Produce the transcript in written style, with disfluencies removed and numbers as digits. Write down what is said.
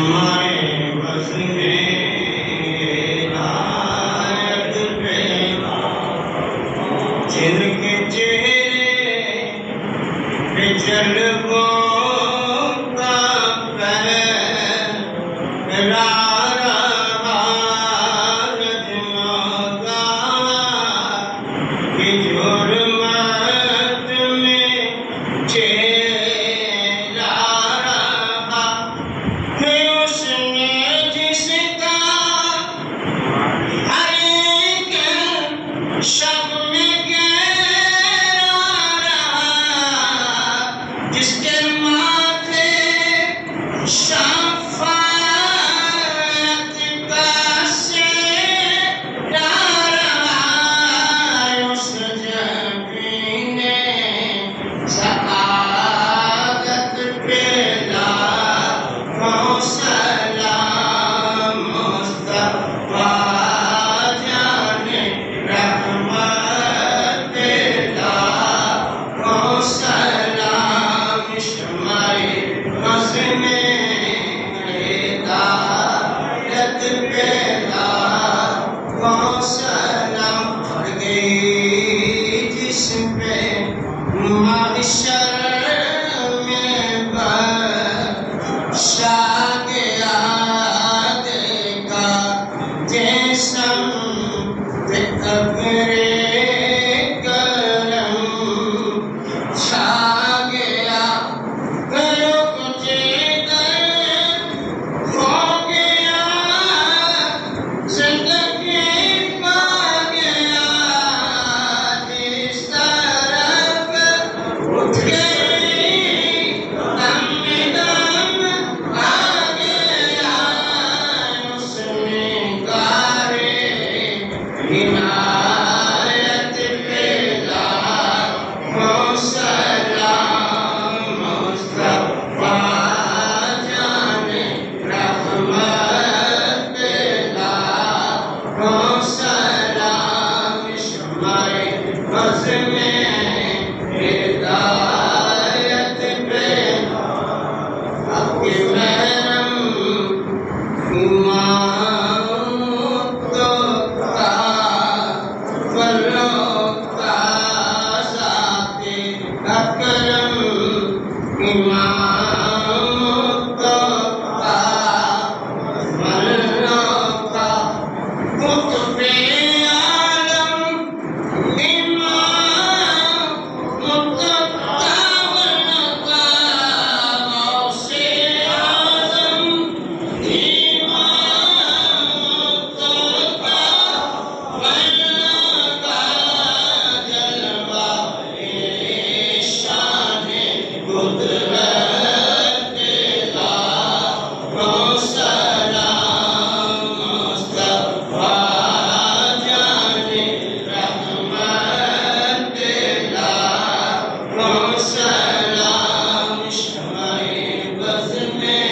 शमाए बस में नायत पैदा जिनके चेहरे पे जलवों का पहरा रहा नजमगा कि जुर्मत में चेहरा रहा कि उसने जिसका हर एक शब में गहरा रहा जिसके माथे शफ़ाअत का सेहरा रहा उस नबी ने सआदत पे लाखों सलाम मुस्तफ़ा जाने रहमत पे लाखों सलाम शमाए बस में हिदायत पे लाखों सलाम पड़ गई जिस पे महशर में बख्शा गया देखा जैसम पे अबरे करम छा गया गयो जिधर खो गया जिंदगी पा गया जिस तरफ उठ गई दम दम आ गया उसने गारे इनायत पे लाखों सलाम मुस्तफ़ा जाने रहमत पे लाखों सलाम शमाए बस में हिदायत पे आपके महरम तो का फलों का साथे अकरम इमाम तो का फलों का कुतुबे आलम इमाम मुत्तक़ा का गौसे आज़म इमाम मुत्तक़ा का जलवा शाने कुदरत लाखों सलाम मुस्तफ़ा जाने रहमत लाखों सलाम शमाए बस में